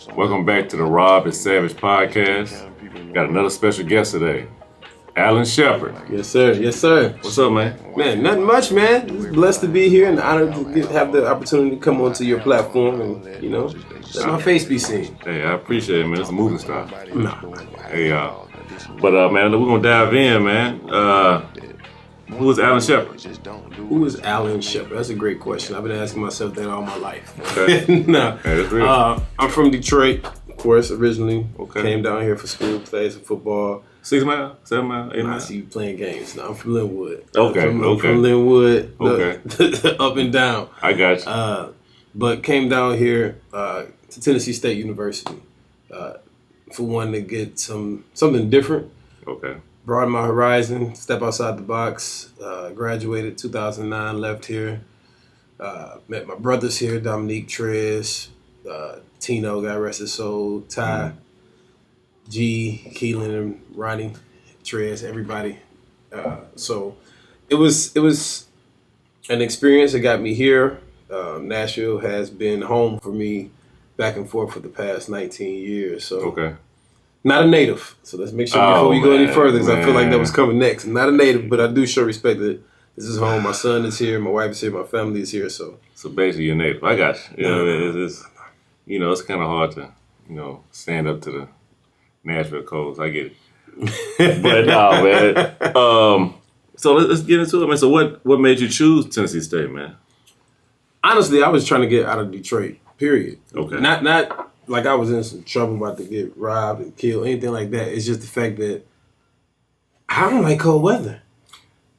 Welcome back to the Rob and Savage podcast. Got another special guest today, Alan Shepard. Yes, sir. Yes, sir. What's up, man? Man, nothing much, man. Just blessed to be here and honored to have the opportunity to come onto your platform and, let my face be seen. Hey, I appreciate it, man. It's a moving star. Nah. Hey, but man, we're gonna dive in, man. Who is Alan Shepard? Who is Alan Shepard? That's a great question. I've been asking myself that all my life. Okay. Nah. Hey, that's real. I'm from Detroit, of course, originally. Okay. Came down here for school, played some football. 6 mile, 7 mile, 8 I mile. see you playing games. No, I'm from Linwood. Okay, I'm from Linwood. Okay. Up and down. I got you. But came down here to Tennessee State University for one to get something different. Okay. Broaden my horizon, step outside the box. Graduated 2009, left here. Met my brothers here, Dominique, Trez, Tino, God rest his soul, Ty, G, Keelan, and Ronnie, Trez, everybody. So it was an experience that got me here. Nashville has been home for me back and forth for the past 19 years. So Okay. not a native. So let's make sure before we go any further, because I feel like that was coming next. I'm not a native, but I do show respect that this is home. My son is here, my wife is here, my family is here. So basically, you're native. I got you. It's kind of hard to, stand up to the Nashville codes. I get it. But no, man. So let's get into it, man. So what made you choose Tennessee State, man? honestly, I was trying to get out of Detroit, period. Okay. Not like I was in some trouble about to get robbed and killed, anything like that. It's just the fact that I don't like cold weather.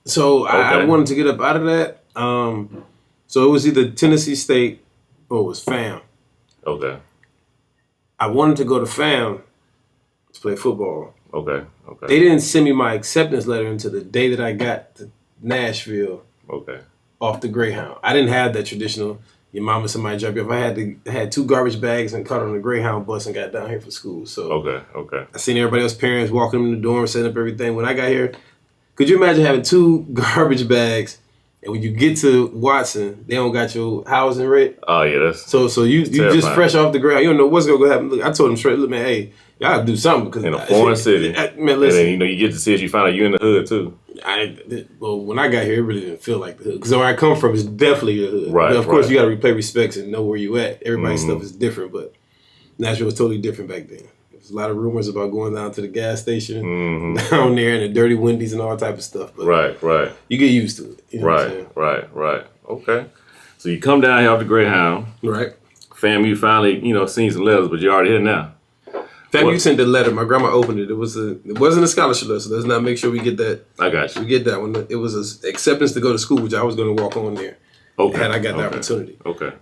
So I wanted to get up out of that. So it was either Tennessee State or it was FAM. Okay. I wanted to go to FAM to play football. Okay. They didn't send me my acceptance letter until the day that I got to Nashville Okay. off the Greyhound. I didn't have that traditional, your mama somebody drop you off. I had 2 garbage bags and caught on the Greyhound bus and got down here for school. So Okay. I seen everybody else's parents walking them in the dorm, setting up everything. When I got here, could you imagine having 2 garbage bags, and when you get to Watson, they don't got your housing rate? Oh yeah, that's So you terrifying. just fresh off the ground. You don't know what's gonna happen. Look, I told them straight, look, man, hey, y'all gotta do something because in a foreign city. Man, listen. And then you get to see it. You find out you in the hood too. Well, when I got here, it really didn't feel like the hood. Because where I come from is definitely the hood. Right. But of course, you got to pay respects and know where you at. Everybody's stuff is different, but Nashville was totally different back then. There was a lot of rumors about going down to the gas station down there and the dirty Wendy's and all type of stuff. But Right. you get used to it. You know what I'm saying? Right. Okay. So you come down here off the Greyhound. Right. Family, you finally, seen some letters, but you're already here now. Family, you sent the letter. My grandma opened it. It wasn't a scholarship letter, so let's not make sure we get that. I got you. We get that one. It was an acceptance to go to school, which I was going to walk on there. Okay. Had I got the opportunity. Okay.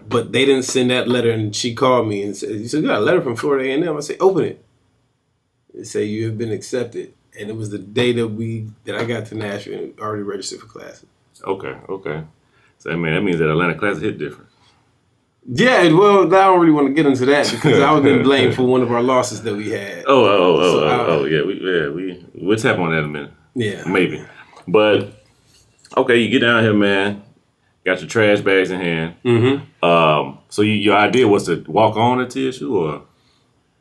But they didn't send that letter, and she called me and said, "You said you got a letter from Florida A&M." I said, "Open it." They say you have been accepted, and it was the day that I got to Nashville and already registered for classes. Okay. So that means that Atlanta class hit different. Yeah, well, I don't really want to get into that because I was been blamed for one of our losses that we had. Yeah. We'll tap on that in a minute. Yeah, Maybe. But okay, you get down here, man. Got your trash bags in hand. Mm-hmm. So your idea was to walk on at TSU, or?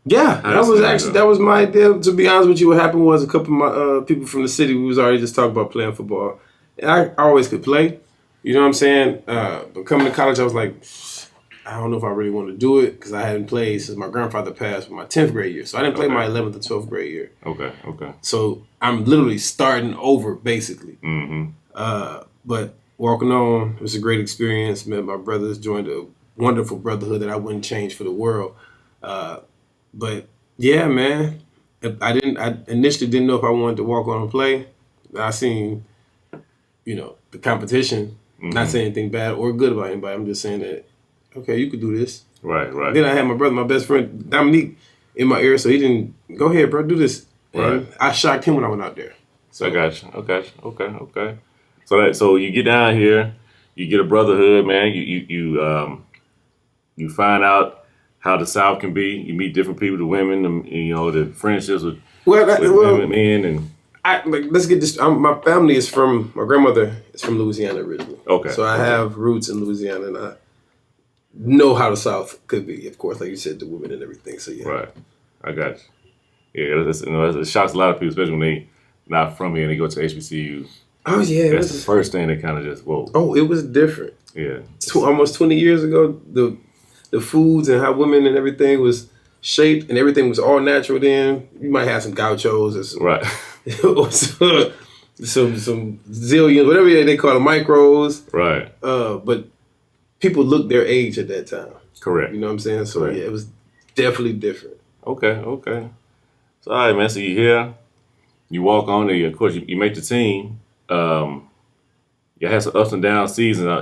Yeah, that was my idea. To be honest with you, what happened was a couple of my people from the city, we was already just talking about playing football. And I always could play. You know what I'm saying? But coming to college, I was like, I don't know if I really want to do it because I hadn't played since my grandfather passed my 10th grade year. So I didn't play my 11th or 12th grade year. Okay. So I'm literally starting over, basically. But walking on, it was a great experience. Met my brothers, joined a wonderful brotherhood that I wouldn't change for the world. But yeah, man, I initially didn't know if I wanted to walk on and play. I seen, the competition. Not saying anything bad or good about anybody. I'm just saying that, okay, you could do this. Right. Then I had my brother, my best friend, Dominique, in my ear, so he didn't, go ahead, bro, do this. And I shocked him when I went out there. So I got you. Okay. So you get down here, you get a brotherhood, man. You find out how the South can be. You meet different people, the women, the friendships with men and. Let's get this. My grandmother is from Louisiana originally. Okay. So I have roots in Louisiana, and know how the South could be. Of course, like you said, the women and everything. So yeah, Right. I got you. Yeah, it shocks a lot of people, especially when they not from here and they go to HBCU. oh yeah, That's the first thing that kind of just whoa. Oh, it was different. Yeah. Almost 20 years ago, the foods and how women and everything was shaped and everything was all natural. Then you might have some gauchos or some, Right. or some zillions, whatever they call them, micros. Right. But people looked their age at that time. Correct. You know what I'm saying? So Correct. yeah, it was definitely different. Okay. So all right, man. So you here, you walk on there. Of course, you make the team. You had some ups and down seasons. I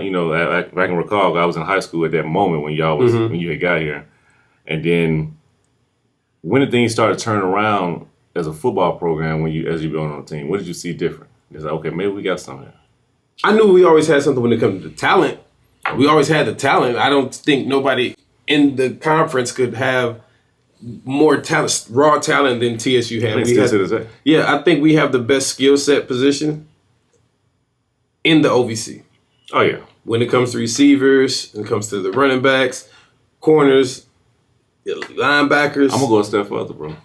can recall I was in high school at that moment when y'all was when you had got here, and then when did things start to turn around as a football program as you built on the team? What did you see different? It's like, okay, maybe we got something. I knew we always had something when it comes to talent. We always had the talent. I don't think nobody in the conference could have more talent, raw talent than TSU had. Yeah, I think we have the best skill set position in the OVC. Oh yeah. When it comes to receivers, when it comes to the running backs, corners, linebackers. I'm gonna go a step further, bro.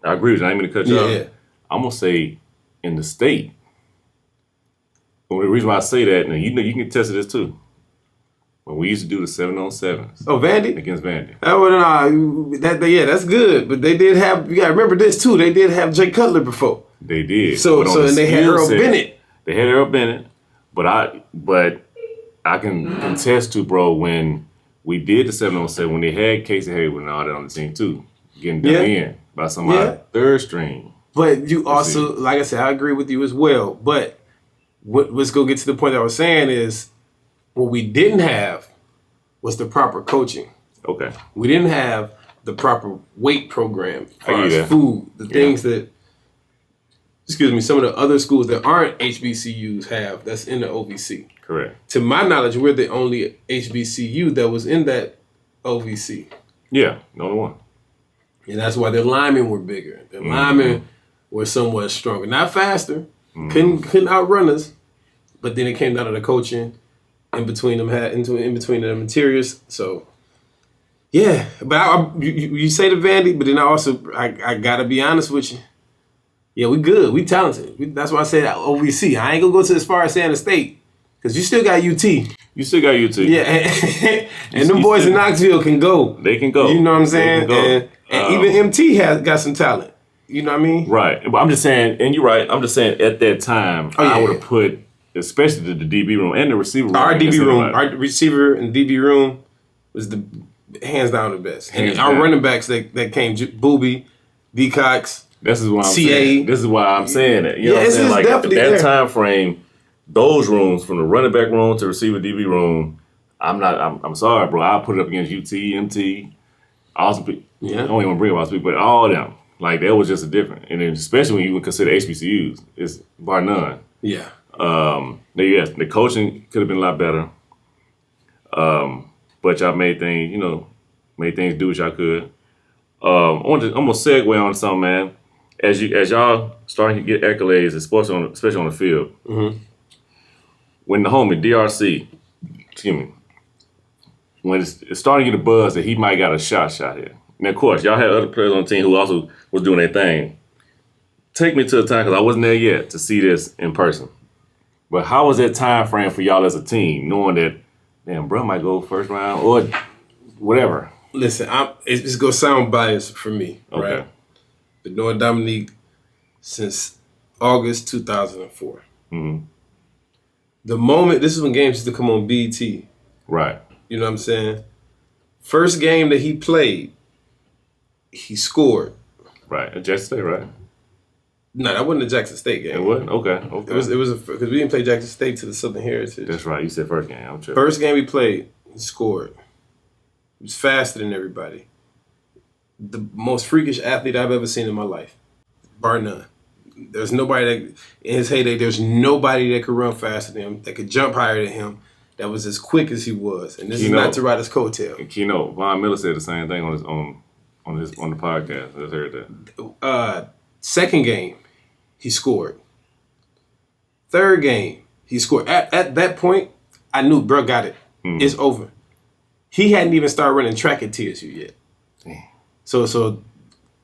I agree with you. I ain't mean to cut you off. Yeah. I'm gonna say in the state. Well, the reason why I say that, and you can attest to this too. When we used to do the 7-on-7s. Oh, Vandy? Against Vandy. That's good. But they did have, you gotta remember this too, they did have Jay Cutler before. They did. So and they had Earl Bennett. They had Earl Bennett. But I can contest to, bro, when we did the 7-on-7, when they had Casey Hayward and all that on the team too, getting done in by somebody third string. But you also, like I said, I agree with you as well. But let's go get to the point I was saying is, what we didn't have was the proper coaching. Okay. We didn't have the proper weight program as far as food, the things that, some of the other schools that aren't HBCUs have that's in the OVC. Correct. To my knowledge, we're the only HBCU that was in that OVC. Yeah, the only one. And that's why their linemen were bigger. Their linemen were somewhat stronger. Not faster. Couldn't outrun us. But then it came down to the coaching in between them the interiors. So yeah. But you say the Vandy, but then I gotta be honest with you. Yeah, we good. We talented. That's why I said OVC. I ain't gonna go to as far as Santa State because you still got UT. You still got UT. Yeah, and them boys in Knoxville can go. They can go. You know what I'm saying? And even MT has got some talent. You know what I mean? Right. But I'm just saying, and you're right. I'm just saying at that time, I would have put, especially the DB room and the receiver room. Our receiver and DB room was the hands down the best. And our running backs that came, Booby, D-Cox. This is why I'm saying. This is why I'm saying it. You know what I'm saying? Like that time frame, those rooms from the running back room to receiver DB room. I'm sorry, bro. I'll put it up against UT, MT, Austin. I don't even bring up Austin, but all of them. Like that was just a different, and then especially when you would consider HBCUs, it's bar none. Yeah. The coaching could have been a lot better. But y'all made things do what y'all could. I'm gonna segue on something, man. As y'all starting to get accolades, especially on the field, when the homie DRC, when it's starting to get a buzz that he might got a shot here. Now, of course, y'all had other players on the team who also was doing their thing. Take me to a time, because I wasn't there yet, to see this in person. But how was that time frame for y'all as a team, knowing that, damn, bro might go first round or whatever? Listen, it's going to sound biased for me, okay. Right? But knowing Dominique since August 2004. The moment, this is when games used to come on BET. Right. You know what I'm saying? First game that he played, he scored. Right. At Jackson State, right? No, that wasn't a Jackson State game. It wasn't? Okay. It was because we didn't play Jackson State to the Southern Heritage. That's right. You said first game. I'm sure. First game he played, he scored. He was faster than everybody. The most freakish athlete I've ever seen in my life, bar none. There's nobody that, in his heyday, there's nobody that could run faster than him, that could jump higher than him, that was as quick as he was. And this is not to ride his coattail. Keynote, Von Miller said the same thing on the podcast. I just heard that. Second game, he scored. Third game, he scored. At that point, I knew bro got it. It's over. he hadn't even started running track at TSU yet. Damn. So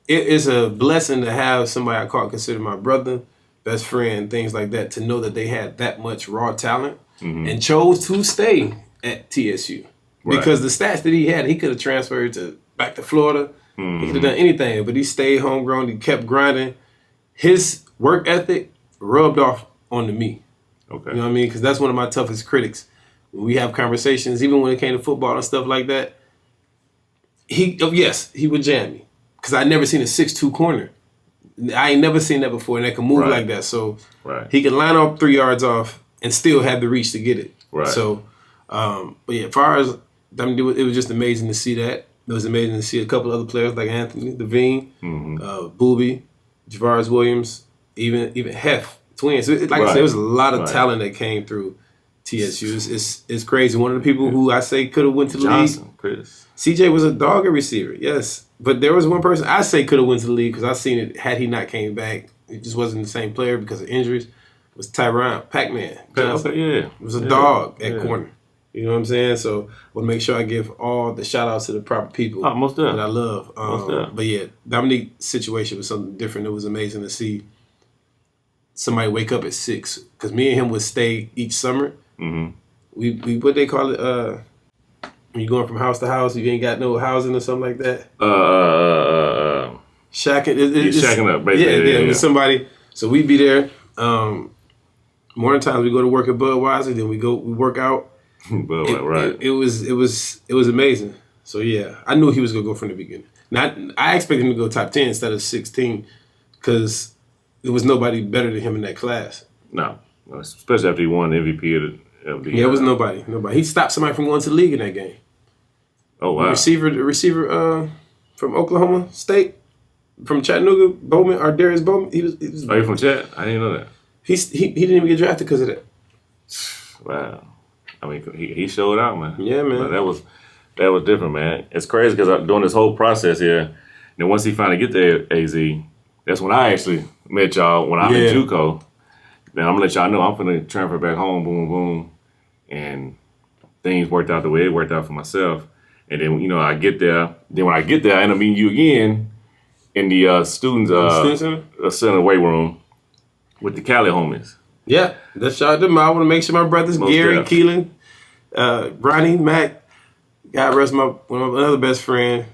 it is a blessing to have somebody I consider my brother, best friend, things like that, to know that they had that much raw talent and chose to stay at TSU. Right. Because the stats that he had, he could have transferred back to Florida. He could have done anything, but he stayed homegrown. He kept grinding. His work ethic rubbed off onto me. Okay. You know what I mean? Because that's one of my toughest critics. When we have conversations, even when it came to football and stuff like that, he would jam me. Because I never seen a 6'2" corner. I ain't never seen that before, and that can move like that. So he can line up 3 yards off and still have the reach to get it. Right. So, but yeah, as far as, I mean, it was just amazing to see that. It was amazing to see a couple other players like Anthony Devine, Booby, Javaris Williams, even Hef, twins. I said, there was a lot of talent that came through TSU. It's crazy. One of the people who I say could have went to the league. Chris. CJ was a dog at receiver, yes. But there was one person I say could have went to the league because I seen it had he not came back. He just wasn't the same player because of injuries. It was Tyron, Pac-Man. Okay, It was a dog at corner. You know what I'm saying? So I want to make sure I give all the shout-outs to the proper people most that I love. But yeah, Dominique's situation was something different. It was amazing to see somebody wake up at 6. Because me and him would stay each summer. We what they call it, when you going from house to house, you ain't got no housing or something like that. Shacking. Shacking up, basically. Yeah, with somebody. So we'd be there. Morning times we go to work at Budweiser, then we work out. It was amazing. So yeah, I knew he was gonna go from the beginning. I expected him to go top 10 instead of 16, because there was nobody better than him in that class. No, especially after he won the MVP of the. Yeah, it was nobody. He stopped somebody from going to the league in that game. Oh wow! The receiver from Oklahoma State, from Chattanooga, Bowman, or Darius Bowman. He was. Are you from Chat? I didn't know that. He didn't even get drafted because of that. Wow. I mean, he showed out, man. Yeah, man. But that was different, man. It's crazy because during this whole process here, then once he finally get there, AZ, that's when I actually met y'all. When I'm in JUCO, then I'm gonna let y'all know I'm gonna transfer back home. Boom, boom, and things worked out the way it worked out for myself. And then I get there. Then when I get there, I end up meeting you again in the students center weight room with the Cali homies. Yeah, that's shout out to them. I want to make sure my brothers, Gary, Keelan, Ronnie, Mac, God rest another best friend,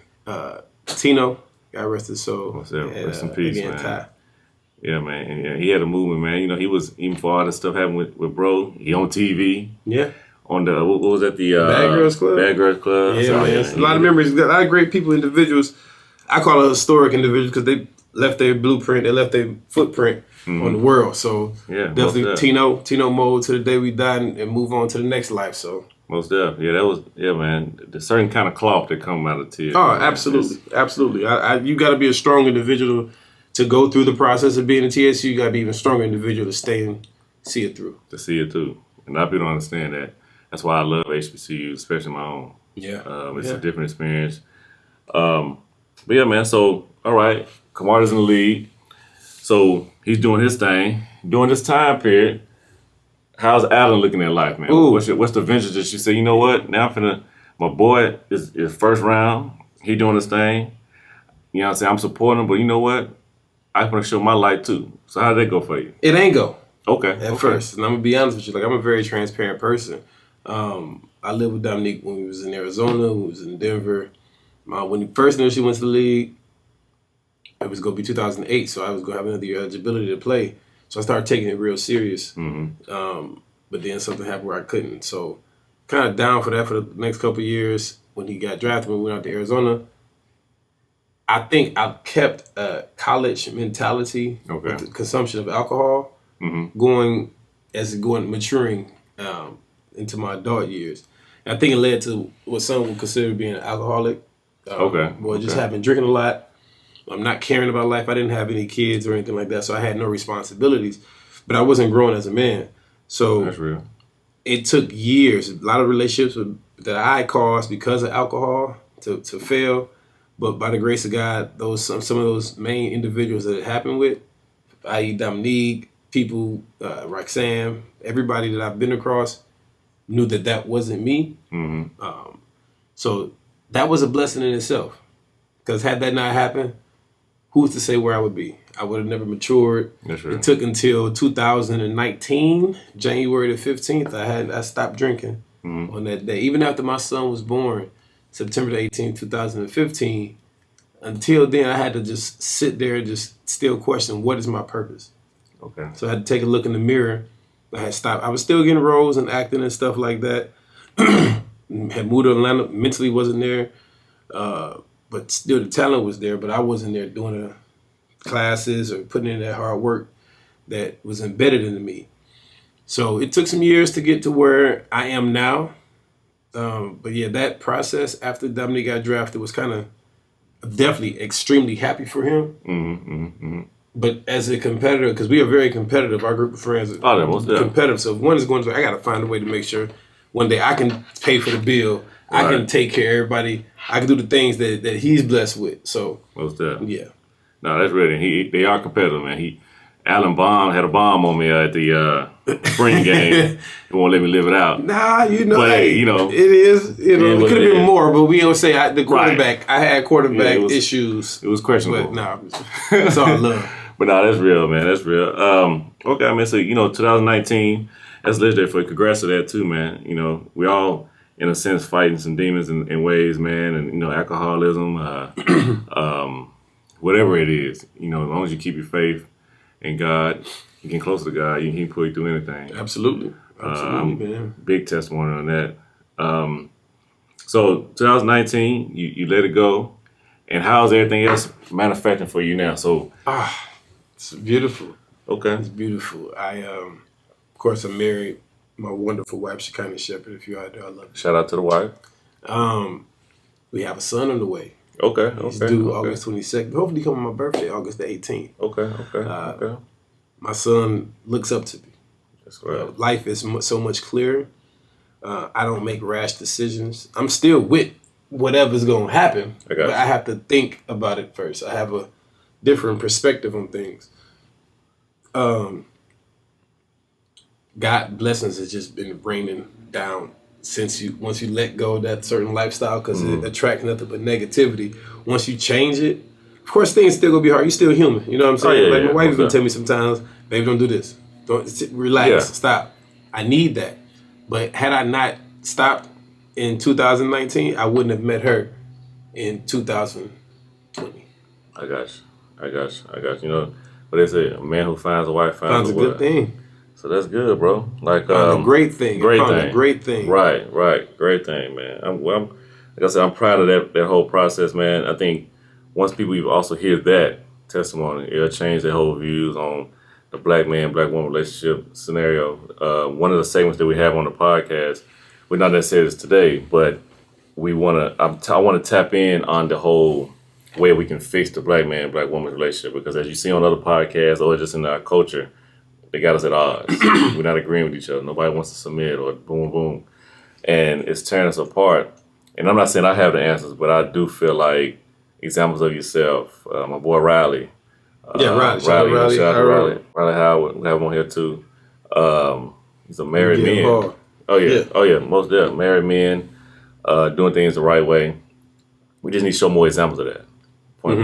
Tino, God rest his soul. Rest in peace, man. Ty. Yeah, man. And, yeah, he had a movement, man. He was, even for all the stuff happened with bro, he on TV. Yeah. On the, what was that, the Bad Girls Club? Bad Girls Club. Yeah, so, man. A lot of memories. A lot of great people, individuals. I call it historic individuals because they left their blueprint, they left their footprint on the world. So definitely Tino mode to the day we die and move on to the next life. So most definitely, man. The certain kind of cloth that come out of tears. Oh, absolutely. You got to be a strong individual to go through the process of being a TSU. You got to be even stronger individual to stay and see it through. To see it through, and a lot of people don't understand that. That's why I love HBCU, especially my own. Yeah, it's a different experience. But yeah, man. So all right, Kamara's in the league. So he's doing his thing. During this time period, how's Alan looking at life, man? Ooh. What's the venture that you say, you know what? Now my boy is first round. He doing his thing. You know what I'm saying? I'm supporting him, but you know what? I want to show my light too. So how did that go for you? It ain't go. Okay. At first. And I'm going to be honest with you. I'm a very transparent person. I lived with Dominique when we was in Arizona, we was in Denver. When he first initially went to the league, it was going to be 2008, so I was going to have another year eligibility to play. So I started taking it real serious. But then something happened where I couldn't. So kind of down for that for the next couple of years. When he got drafted, when we went out to Arizona, I think I kept a college mentality with the consumption of alcohol maturing into my adult years. And I think it led to what some would consider being an alcoholic. Just having drinking a lot. I'm not caring about life. I didn't have any kids or anything like that, so I had no responsibilities. But I wasn't growing as a man. So that's real. It took years. A lot of relationships that I caused because of alcohol to fail. But by the grace of God, some of those main individuals that it happened with, i.e. Dominique, people, Roxanne, everybody that I've been across, knew that wasn't me. So that was a blessing in itself. Because had that not happened, who's to say where I would be? I would have never matured. That's right. It took until 2019, January the 15th, I stopped drinking on that day. Even after my son was born, September the 18th, 2015, until then I had to just sit there and just still question, what is my purpose? Okay. So I had to take a look in the mirror. I had stopped. I was still getting roles and acting and stuff like that. Had moved to Atlanta, mentally wasn't there. But still the talent was there, but I wasn't there doing the classes or putting in that hard work that was embedded into me. So it took some years to get to where I am now. But yeah, that process after Dominique got drafted was kind of definitely extremely happy for him. But as a competitor, because we are very competitive, our group of friends are competitive. So if one is going to, I got to find a way to make sure one day I can pay for the bill. I can take care of everybody. I can do the things that he's blessed with. So most definitely. Yeah. No, that's really. They are competitive, man. Alan Baum had a bomb on me at the spring game. He won't let me live it out. Nah, but, it is. It could have been more, but we don't say the quarterback. Right. I had quarterback issues. It was questionable. But nah, that's all I love. But no, that's real, man. That's real. Okay, I mean, so 2019, that's legendary for you. Congrats to that too, man. We all, in a sense, fighting some demons in ways, man, and alcoholism, whatever it is. As long as you keep your faith in God, you get closer to God, He can pull you through anything. Absolutely, man. Big testimony on that. So 2019, you let it go, and how's everything else manifesting for you now? So it's beautiful. Okay, it's beautiful. Of course, I'm married. My wonderful wife, Shepard. If you're out there, I love you. Shout out to the wife. We have a son on the way. Okay. He's due August 22nd. Hopefully, come on my birthday, August the 18th. Okay. My son looks up to me. That's right. Life is so much clearer. I don't make rash decisions. I'm still with whatever's going to happen, but I have to think about it first. I have a different perspective on things. God blessings has just been raining down since once you let go of that certain lifestyle, because it attracts nothing but negativity. Once you change it, of course things still gonna be hard. You're still human. You know what I'm saying? My wife even tell me sometimes, baby, don't do this. Don't relax, stop. I need that. But had I not stopped in 2019, I wouldn't have met her in 2020. I got you. But they say a man who finds a wife finds a good thing. So that's good, bro. Like a great thing. Great thing. Right. Great thing, man. Like I said, I'm proud of that whole process, man. I think once people also hear that testimony, it'll change their whole views on the black man, black woman relationship scenario. One of the segments that we have on the podcast, we're not necessarily this today, but I want to tap in on the whole way we can fix the black man, black woman relationship, because as you see on other podcasts or just in our culture, they got us at odds. We're not agreeing with each other. Nobody wants to submit or boom, boom. And it's tearing us apart. And I'm not saying I have the answers, but I do feel like examples of yourself. My boy Riley. Riley. Shout out to Riley. Riley Howard. We have him on here too. He's a married man. Oh yeah, most definitely. Married men doing things the right way. We just need to show more examples of that. Point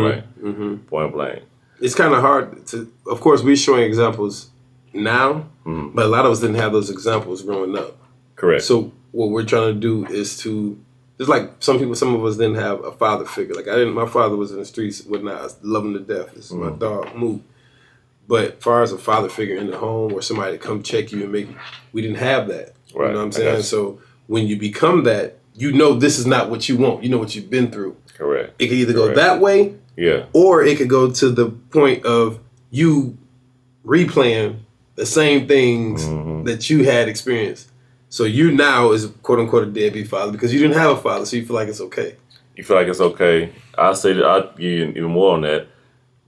blank. It's kind of hard to, of course, we're showing examples now, but a lot of us didn't have those examples growing up. Correct. So what we're trying to do is to, just like some of us didn't have a father figure. Like my father was in the streets, whatnot. I love him to death. This is my dog, Moo. But as far as a father figure in the home or somebody to come check you and we didn't have that. Right. You know what I'm saying? So when you become that, this is not what you want. You know what you've been through. Correct. It could either go that way, or it could go to the point of you replaying the same things that you had experienced. So you now is quote unquote a deadbeat father because you didn't have a father, so you feel like it's okay. You feel like it's okay. I'll give you even more on that.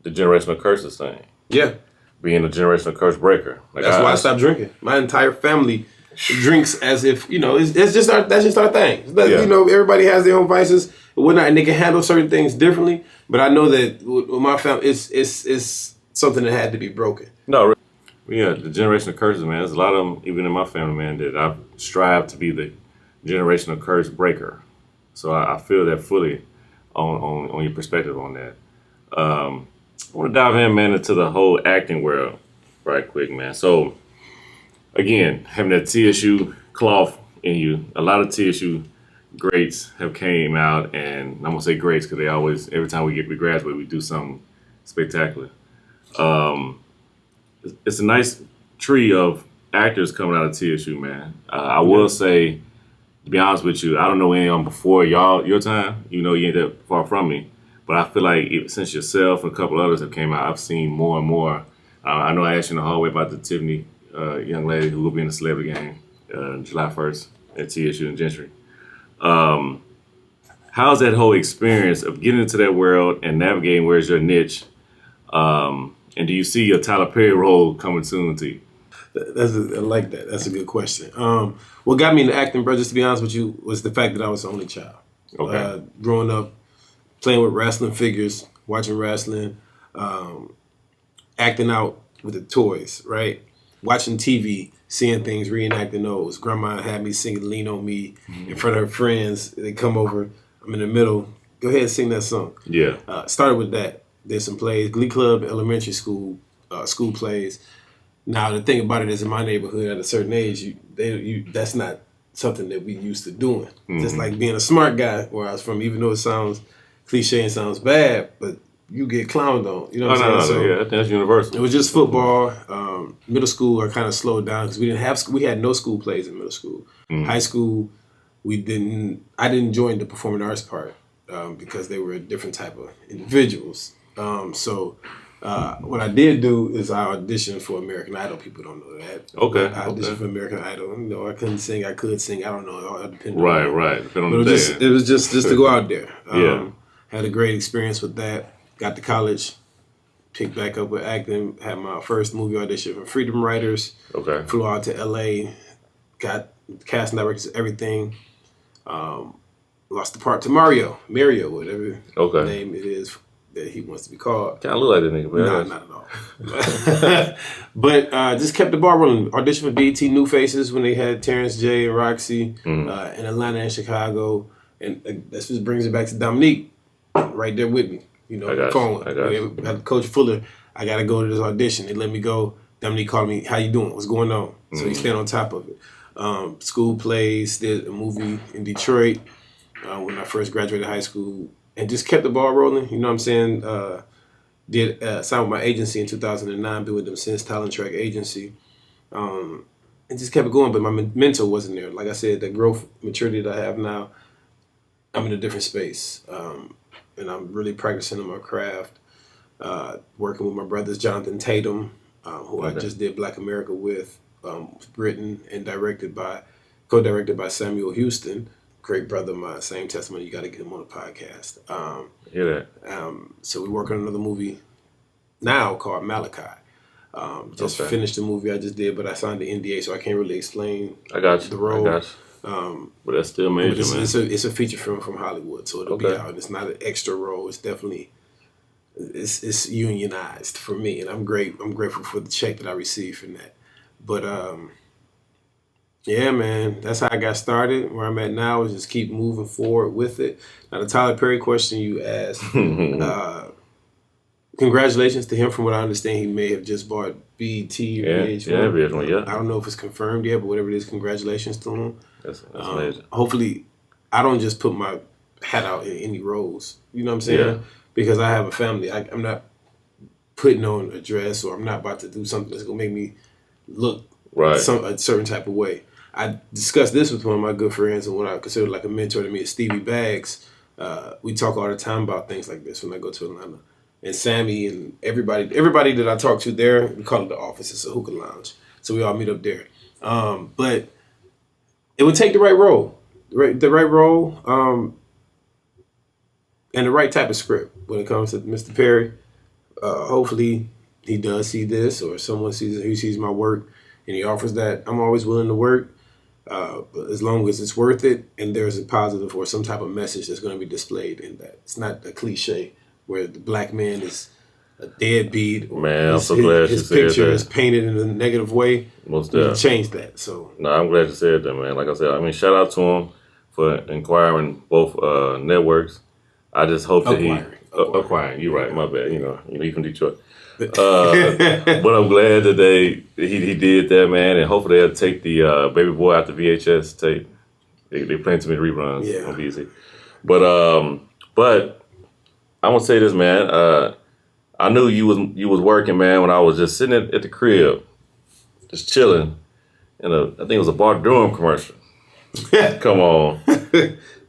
The generational curses thing. Yeah. Being a generational curse breaker. That's why I stopped drinking. My entire family drinks as if, that's just our thing. Everybody has their own vices and whatnot, and they can handle certain things differently. But I know that with my family, it's something that had to be broken. No, yeah, the generational curses, man. There's a lot of them, even in my family, man, that I've strived to be the generational curse breaker. So I feel that fully on your perspective on that. I want to dive in, man, into the whole acting world right quick, man. So, again, having that TSU cloth in you, a lot of TSU greats have came out, and I'm gonna say greats because they always, every time we graduate, we do something spectacular. Um, it's a nice tree of actors coming out of TSU, man. I will say, to be honest with you, I don't know any of them before your time. You know, you ain't that far from me. But I feel like since yourself and a couple others have came out, I've seen more and more. I know I asked you in the hallway about the Tiffany young lady who will be in the celebrity game July 1st at TSU in Gentry. How's that whole experience of getting into that world and navigating where's your niche? And do you see your Tyler Perry role coming soon to you? I like that. That's a good question. What got me into acting, bro, just to be honest with you, was the fact that I was the only child. Okay. Growing up, playing with wrestling figures, watching wrestling, acting out with the toys, right? Watching TV, seeing things, reenacting those. Grandma had me singing Lean On Me in front of her friends. They come over, I'm in the middle, go ahead and sing that song. Yeah. Started with that. Did some plays, Glee Club, elementary school, school plays. Now, the thing about it is in my neighborhood at a certain age, that's not something that we used to doing. Mm-hmm. Just like being a smart guy where I was from, even though it sounds cliche and sounds bad, but you get clowned on. You know what I'm saying? Yeah, that's universal. It was just football. Middle school, I kind of slowed down because we had no school plays in middle school. Mm-hmm. High school, I didn't join the performing arts part because they were a different type of individuals. What I did do is I auditioned for American Idol. People don't know that. Okay. I auditioned for American Idol. You know, I couldn't sing. I could sing. I don't know. It all depended. Right. Depending on the day. It was just to go out there. Yeah. Had a great experience with that. Got to college. Picked back up with acting. Had my first movie audition for Freedom Writers. Okay. Flew out to LA. Got casting directors, everything. Lost the part to Mario, whatever name it is that he wants to be called. Kind of look like that nigga, but not at all. But just kept the ball rolling. Auditioned for BET New Faces when they had Terrence J and Roxy in Atlanta and Chicago, and that just brings it back to Dominique, right there with me. You know, phone. I got Coach Fuller. I got to go to this audition. They let me go. Dominique called me. How you doing? What's going on? So he stayed on top of it. School plays. Did a movie in Detroit when I first graduated high school. And just kept the ball rolling, you know what I'm saying? Signed with my agency in 2009, been with them since, Talent Track Agency. And just kept it going, but my mentor wasn't there. Like I said, the growth, maturity that I have now, I'm in a different space. And I'm really practicing on my craft, working with my brothers, Jonathan Tatum, who I just did Black America with, written and co-directed by Samuel Houston. Great brother of mine, same testimony. You got to get him on the podcast. Hear that. So we're working on another movie now called Malachi. Finished the movie I just did, but I signed the NDA, so I can't really explain the role. But that's still major, man. It's a feature film from Hollywood, so it'll be out. It's not an extra role. It's definitely it's unionized for me, and I'm grateful for the check that I received from that. But yeah, man, that's how I got started. Where I'm at now is just keep moving forward with it. Now, the Tyler Perry question you asked, congratulations to him. From what I understand, he may have just bought BET or VH1. I don't know if it's confirmed yet, but whatever it is, congratulations to him. That's amazing. Hopefully, I don't just put my hat out in any roles. You know what I'm saying? Yeah. Because I have a family. I'm not putting on a dress, or I'm not about to do something that's going to make me look a certain type of way. I discussed this with one of my good friends and what I consider like a mentor to me is Stevie Baggs. We talk all the time about things like this when I go to Atlanta. And Sammy and everybody that I talk to there, we call it the office. It's a hookah lounge. So we all meet up there. But it would take the right role. The right role and the right type of script when it comes to Mr. Perry. Hopefully he does see this, or someone sees my work and he offers that. I'm always willing to work. But as long as it's worth it and there's a positive or some type of message that's going to be displayed in that. It's not a cliche where the black man is a deadbeat. Or man, I'm so glad his picture is painted in a negative way. Most definitely. Change that. So no, I'm glad you said that, man. Like I said, I mean, shout out to him. for inquiring both networks. I just hope that acquiring. You're right. My bad. You from Detroit. But I'm glad that he did that, man, and hopefully they'll take the Baby Boy out the VHS tape. They playing too many reruns on BZ. But I'm gonna say this, man. I knew you was working, man, when I was just sitting at the crib, just chilling, and I think it was a Bar Durham commercial. Come on,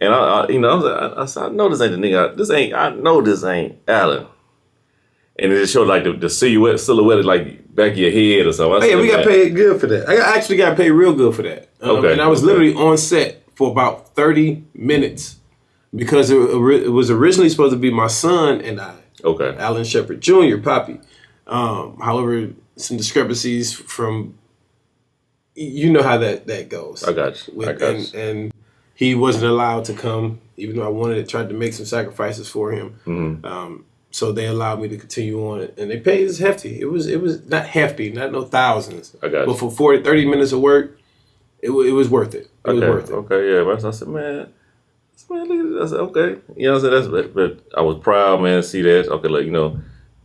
and I said, I know this ain't the nigga. I know this ain't Alan. And it just showed like the silhouette like back of your head or something. We got paid good for that. I actually got paid real good for that. Okay. And I was literally on set for about 30 minutes because it was originally supposed to be my son and I. Okay. Alan Shepard Jr., Poppy. However, some discrepancies from, you know how that goes. I got you. And he wasn't allowed to come, even though I wanted to try to make some sacrifices for him. Mm-hmm. So they allowed me to continue on it. And they paid us hefty. It was not hefty, not no thousands. I got you. But for 30 minutes of work, it was worth it. It was worth it. Okay, yeah. But I said, man, look at this. I said, okay. You know what I'm saying? But I was proud, man, to see that. Okay, like,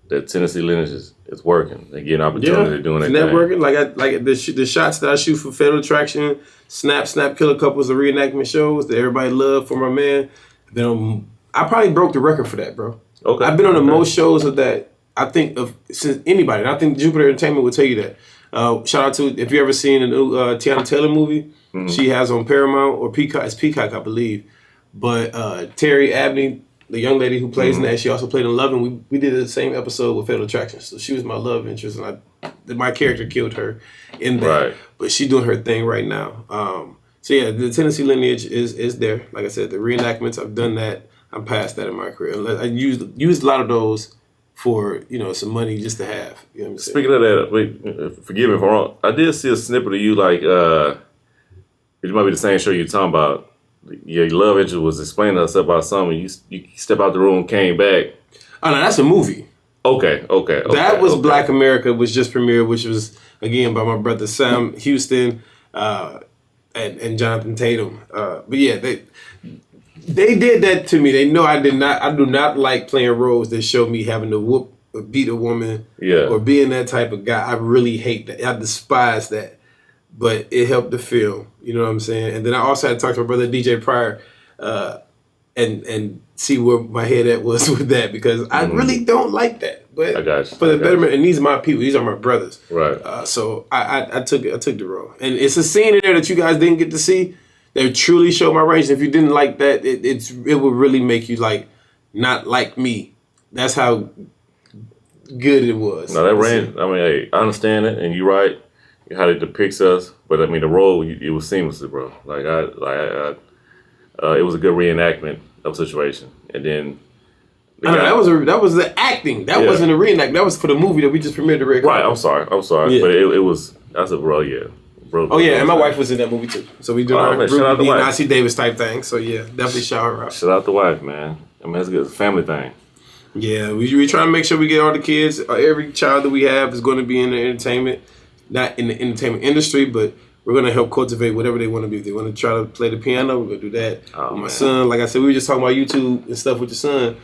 that Tennessee lineage is working. They get an opportunity to doing that. And that working. Like the shots that I shoot for Fatal Attraction, Snap, Killer Couples, the reenactment shows that everybody loved for my man. Then I probably broke the record for that, bro. Okay. I've been on the most shows of that, I think, since anybody. And I think Jupiter Entertainment will tell you that. Shout out to, if you ever seen the new Tiana Taylor movie, she has on Paramount or Peacock. It's Peacock, I believe. But Terry Abney, the young lady who plays in that, she also played in Love, and we did the same episode with Fatal Attraction. So she was my love interest, and my character killed her in that. Right. But she's doing her thing right now. So yeah, the Tennessee lineage is there. Like I said, the reenactments, I've done that. I'm past that in my career. I used a lot of those for, some money just to have. You know what I'm saying? Speaking of that, wait, forgive me if I'm wrong. I did see a snippet of you, like, it might be the same show you're talking about. Your love interest was explaining to us about something. You step out the room, came back. Oh, no, that's a movie. Okay. That was Black America, was just premiered, which was, again, by my brother Sam Houston and Jonathan Tatum. But yeah, they did that to me. They know I do not like playing roles that show me having to whoop or beat a woman or being that type of guy. I really hate that. I despise that. But it helped the film. You know what I'm saying? And then I also had to talk to my brother DJ Pryor and see where my head at was with that, because I really don't like that. But I got you. For the betterment, and these are my people. These are my brothers. Right. So I took the role. And it's a scene in there that you guys didn't get to see. They truly show my range. If you didn't like that, it would really make you not like me. That's how good it was. No, that range. I mean, hey, I understand it, and you're right. How it depicts us, but I mean the role, it was seamless, bro. It was a good reenactment of the situation, and then that was the acting. That wasn't a reenact. That was for the movie that we just premiered the red carpet. Right. I'm sorry, but it was. I said, bro, yeah. Bro, oh yeah, and my wife was in that movie too. So we do our Nancy Davis type thing. So yeah, definitely shout her out. Shout out the wife, man. I mean, that's good. It's a family thing. Yeah, we try to make sure we get all the kids. Every child that we have is going to be in the entertainment. Not in the entertainment industry, but we're going to help cultivate whatever they want to be. If they want to try to play the piano, we're going to do that. With my son, like I said, we were just talking about YouTube and stuff with your son.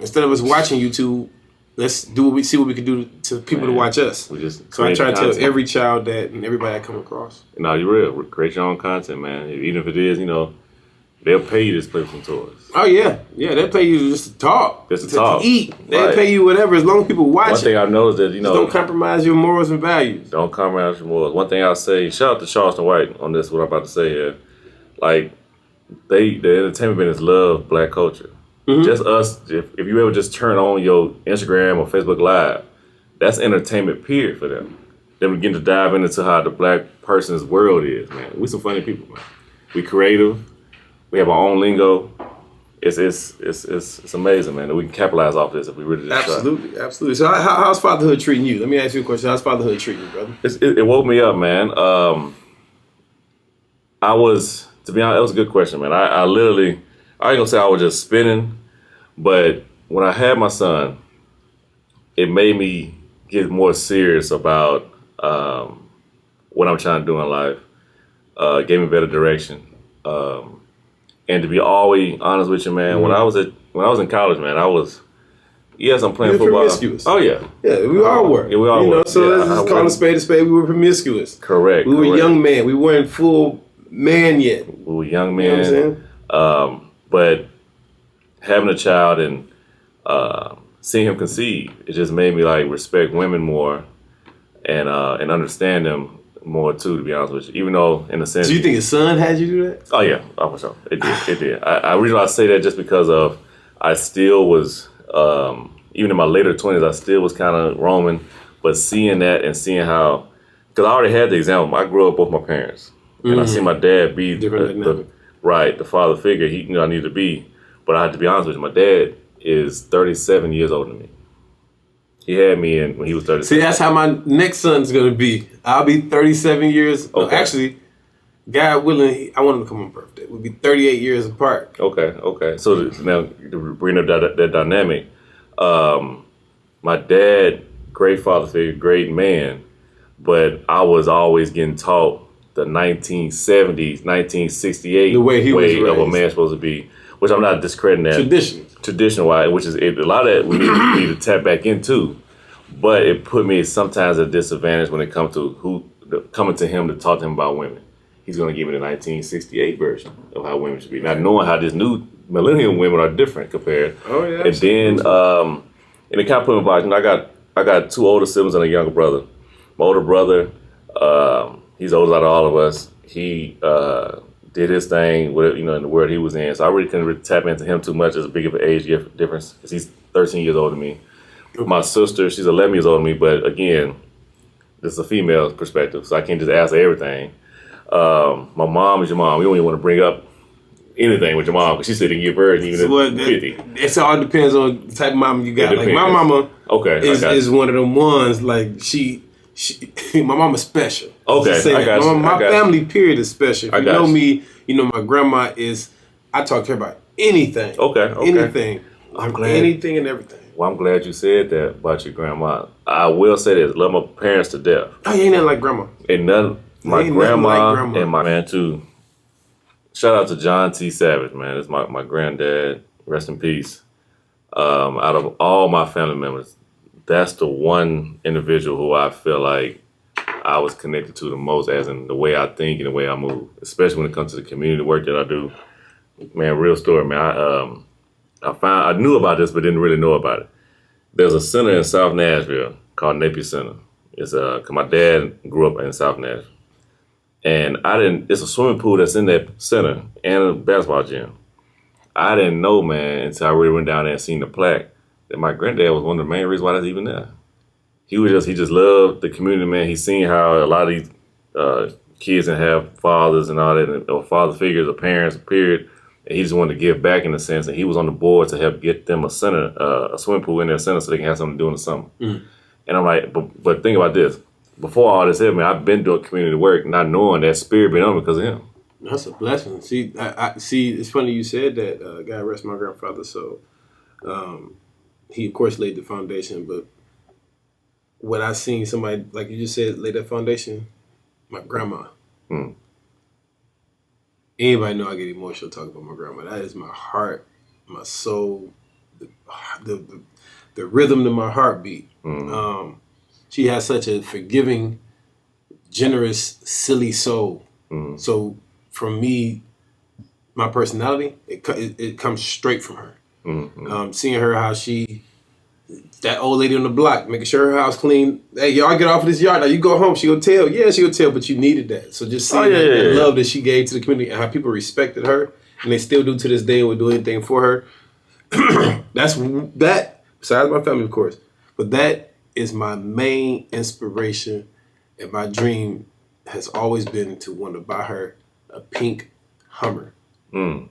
Instead of us watching YouTube, let's see what we can do to people to watch us. So I try to tell every child that and everybody I come across. No, you're real. Create your own content, man. Even if it is, they'll pay you to play some toys. Oh yeah, they'll pay you just to talk, to eat. They'll pay you whatever as long as people watch it. One thing I know is that just don't compromise your morals and values. Don't compromise your morals. One thing I'll say, shout out to Charleston White on this. What I'm about to say here, the entertainment business love Black culture. Mm-hmm. Just us. If you ever just turn on your Instagram or Facebook Live, that's entertainment period for them. Then we begin to dive into how the Black person's world is. Man, we some funny people, man. We creative. We have our own lingo. It's amazing, man, that we can capitalize off this if we really just try. Absolutely. So how's fatherhood treating you? Let me ask you a question. How's fatherhood treating you, brother? It woke me up, man. To be honest, that was a good question, man. I ain't gonna say I was just spinning, but when I had my son, it made me get more serious about what I'm trying to do in life. Gave me better direction. And to be always honest with you, man, when I was in college, man, yes, I'm playing football. Promiscuous. Oh yeah, we all were. Yeah, we all were. So let's just call a spade a spade. We were promiscuous. Correct. We were young men. We weren't full man yet. We were young men. You know what I'm saying? But having a child and seeing him conceive, it just made me like respect women more and understand them more too. To be honest with you, even though in a sense, do you think his son had you do that? Oh yeah, for sure. It did. It did. I reason why I say that just because of I still was even in my later 20s, I still was kind of roaming, but seeing that and seeing how, because I already had the example. I grew up with both my parents, and I see my dad be the father figure I needed to be. But I had to be honest with you, my dad is 37 years older than me. He had me when he was 37. See, that's how my next son's going to be. I'll be 37 years. Okay. No, actually, God willing, I want him to come on birthday. We'll be 38 years apart. Okay. So now, to bring up that dynamic, my dad, great father figure, great man, but I was always getting taught the 1970s, 1968 the way he was raised. Of a man's supposed to be, which I'm not discrediting that. Tradition-wise, which is a lot of that we need to tap back into, but it put me sometimes at a disadvantage when it comes to coming to him to talk to him about women. He's going to give me the 1968 version of how women should be, not knowing how this new millennial women are different compared. Oh yeah. And then, and it kind of put me back. I got two older siblings and a younger brother. My older brother, he's older out of all of us. He did his thing with in the world he was in. So I really couldn't tap into him too much as a big of an age difference because he's 13 years older than me. Okay. My sister, she's 11 years older than me, but again, this is a female perspective, so I can't just ask her everything. My mom is your mom. We don't even want to bring up anything with your mom because she said give birth even at 50. It all depends on the type of mama you got. Like my mama is one of them ones, like she my mama's special. Okay, I got you. My family period is special. If you know me, you know my grandma is. I talk to her about anything. Okay. Anything. I'm glad. Anything and everything. Well, I'm glad you said that about your grandma. I will say this: love my parents to death. Oh, you ain't nothing like grandma. And none. My grandma and my man too. Shout out to John T. Savage, man. It's my granddad. Rest in peace. Out of all my family members, that's the one individual who I feel like I was connected to the most, as in the way I think and the way I move, especially when it comes to the community work that I do. Man, real story, man. I knew about this, but didn't really know about it. There's a center in South Nashville called Napier Center. It's 'cause my dad grew up in South Nashville, and it's a swimming pool that's in that center and a basketball gym. I didn't know, man, until I really went down there and seen the plaque, that my granddad was one of the main reasons why that's even there. He just loved the community, man. He's seen how a lot of these kids and have fathers and all that, or father figures or parents, period. And he just wanted to give back in a sense, and he was on the board to help get them a swimming pool in their center so they can have something to do in the summer. Mm. And I'm like, but think about this. Before all this happened, I've been doing community work, not knowing that spirit been on me because of him. That's a blessing. See, I see. It's funny you said that. God rest my grandfather. So, he of course laid the foundation. But what I seen somebody like you just said lay that foundation, my grandma. Mm. Anybody know I get emotional talking about my grandma? That is my heart, my soul, the rhythm to my heartbeat. Mm. She has such a forgiving, generous, silly soul. Mm. So for me, my personality, it comes straight from her. Mm-hmm. Seeing her, how that old lady on the block, making sure her house clean. Hey, y'all get off of this yard. Now you go home. She'll tell. Yeah, she'll tell, but you needed that. So just seeing that love that she gave to the community and how people respected her, and they still do to this day and would do anything for her. That, besides my family, of course, but that is my main inspiration, and my dream has always been to want to buy her a pink Hummer. Mm.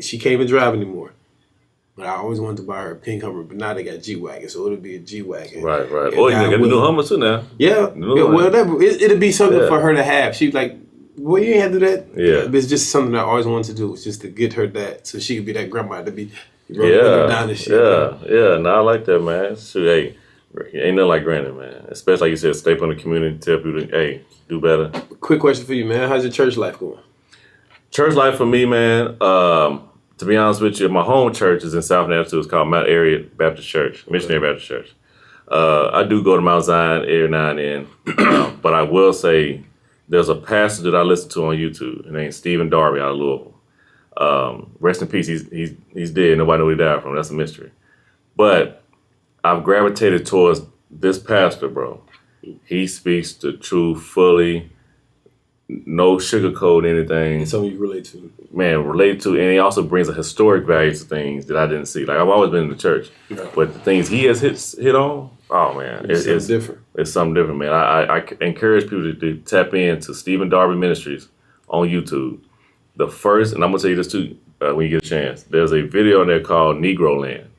She can't even drive anymore. But I always wanted to buy her a pink Hummer, but now they got G-Wagon, so it'll be a G-Wagon. Right. Oh, you got the new Hummer too now. Yeah. Whatever. It'll be something for her to have. She's like, well, you ain't have to do that. Yeah. But it's just something I always wanted to do, was just to get her that, so she could be that grandma to be down and shit. Yeah. No, I like that, man. Shoot, hey, ain't nothing like granny, man. Especially like you said, stay in the community, tell people, hey, do better. Quick question for you, man. How's your church life going? Church life for me, man. To be honest with you, my home church is in South Nashville. It's called Mount Area Baptist Church, Missionary Baptist Church. I do go to Mount Zion every now and then, but I will say there's a pastor that I listen to on YouTube. His name's Stephen Darby out of Louisville. Rest in peace. He's dead. Nobody knows where he died from. That's a mystery. But I've gravitated towards this pastor, bro. He speaks the truth fully. No sugarcoat anything. It's something you relate to. Man, relate to, and he also brings a historic value to things that I didn't see. Like, I've always been in the church, but the things he has hit on, oh man, it's different. It's something different, man. I encourage people to tap into Stephen Darby Ministries on YouTube. The first, and I'm gonna tell you this too, when you get a chance. There's a video in there called Negro Land.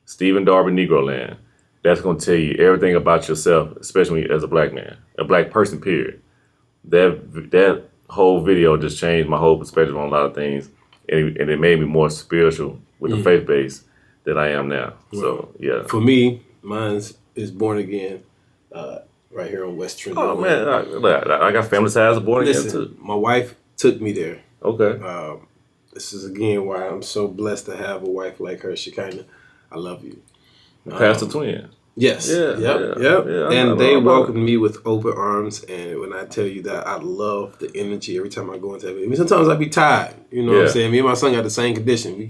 Stephen Darby Negro Land. That's gonna tell you everything about yourself, especially as a black man, a black person, period. That whole video just changed my whole perspective on a lot of things, and it made me more spiritual with the faith base that I am now. Well, so yeah. For me, mine is Born Again, right here on West Trinity. Oh man, I got family ties of Born Again too. My wife took me there. Okay. This is again why I'm so blessed to have a wife like her. Shekinah, I love you. Pastor Twin. Yes. Yep. Yeah, and they welcomed me with open arms. And when I tell you that, I love the energy every time I go into it. I mean, sometimes I be tired. You know what I'm saying? Me and my son got the same condition.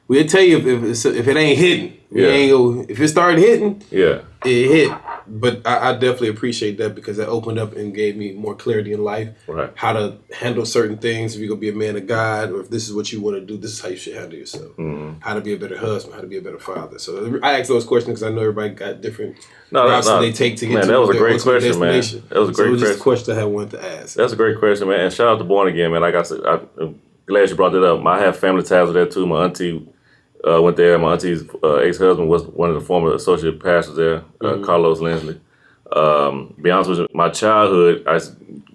We'll tell you if it ain't hitting. We ain't go. If it started hitting, it hit. But I definitely appreciate that because that opened up and gave me more clarity in life. Right. How to handle certain things. If you're gonna be a man of God, or if this is what you want to do, this is how you should handle yourself. Mm-hmm. How to be a better husband. How to be a better father. So I ask those questions because I know everybody got different routes that they take to get to that was a great question, man. That was a great question. Just a question I wanted to ask. That's a great question, man. And shout out to Born Again, man. Like I said, I'm glad you brought that up. I have family ties with that too. My auntie went there. My auntie's ex-husband was one of the former associate pastors there, Carlos Lindsley. Be honest with you, my childhood, I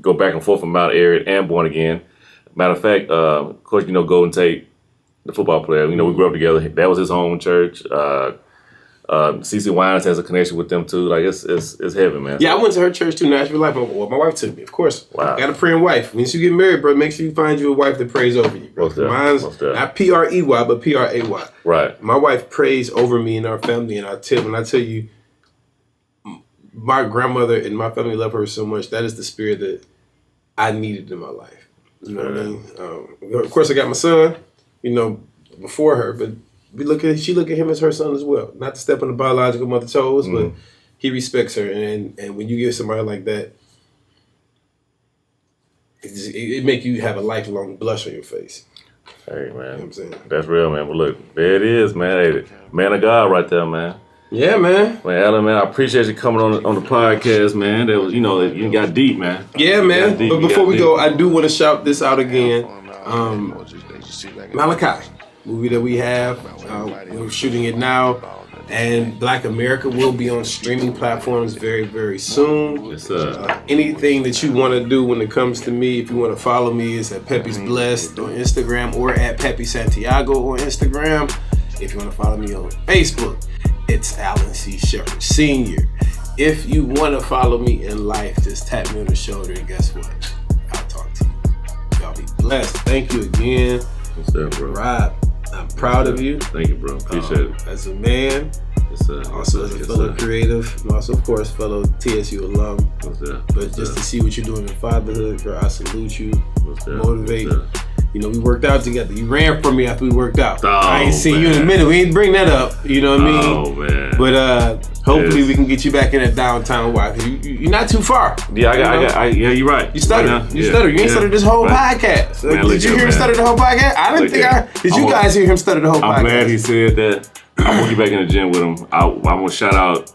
go back and forth from Mount Airy and Born Again. Matter of fact, of course, Golden Tate, the football player, we grew up together. That was his home church. CC Wines has a connection with them too. Like it's heavy, man. Yeah, I went to her church too, Nashville Life. Well, my wife took me, of course. Wow. Got a praying wife. Once you get married, bro, make sure you find you a wife that prays over you, bro. Mine's not P-R-E-Y, but P-R-A-Y. Right. My wife prays over me and our family, and when I tell you, my grandmother and my family love her so much. That is the spirit that I needed in my life. You know what I mean? Of course, I got my son, before her, but she look at him as her son as well. Not to step on the biological mother toes, but he respects her. And when you get somebody like that, it make you have a lifelong blush on your face. Hey, man. You know what I'm saying? That's real, man. But look, there it is, man. Hey, man of God right there, man. Yeah, man. Man, Alan, man, I appreciate you coming on the podcast, man. That was, you got deep, man. Yeah, man. But before we go, I do want to shout this out again. Malachi, movie that we have. We're shooting it now. And Black America will be on streaming platforms very, very soon. Yes, anything that you want to do when it comes to me, if you want to follow me, is at Pepe's Blessed on Instagram or at Pepe Santiago on Instagram. If you want to follow me on Facebook, it's Alan C. Shepard Sr. If you want to follow me in life, just tap me on the shoulder and guess what? I'll talk to you. Y'all be blessed. Thank you again. What's that, bro? Rob, I'm proud of you. Thank you, bro. Appreciate it. As a man, also as a fellow creative, and also, of course, fellow TSU alum. But just to see what you're doing in fatherhood, bro, I salute you. Motivate. We worked out together. You ran from me after we worked out. I ain't seen you in a minute. We ain't bring that up. You know what I mean? Oh, man. But hopefully we can get you back in that downtown walk. You're not too far. Yeah, you're right. You stuttered. Right you stuttered. You ain't stuttered this whole podcast. Man, did you hear him stutter the whole podcast? I didn't think Did you guys hear him stutter the whole podcast? I'm glad he said that. I'm going to get back in the gym with him. I'm going to shout out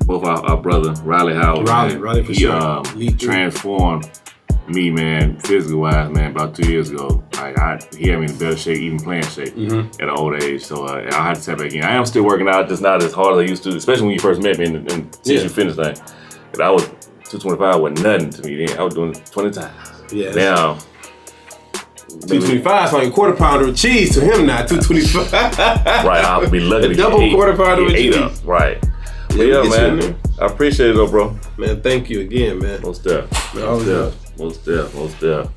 both our brother, Riley Howard. Riley for sure. He transformed me, man, physically wise, man, about 2 years ago. He had me in better shape, even playing shape at an old age. So I had to tap back in. I am still working out, just not as hard as I used to, especially when you first met me and since you finished thing. And I was 225 was nothing to me then. I was doing 20 times. Yes. Now 225 is like a quarter pounder of cheese to him now. 225. Right, I'll be lucky to double quarter pounder of cheese. Right. Yeah, man. I appreciate it though, bro. Man, thank you again, man. Most deaf. Most deaf.